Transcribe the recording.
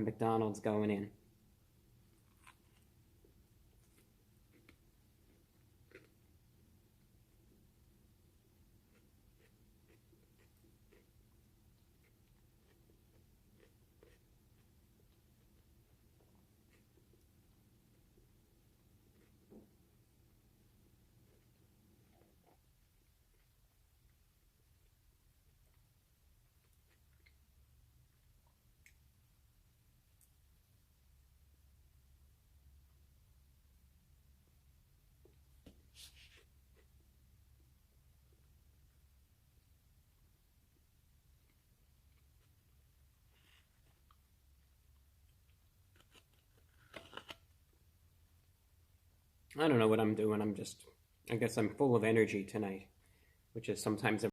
from McDonald's going in. I don't know what I'm doing. I guess I'm full of energy tonight, which is sometimes a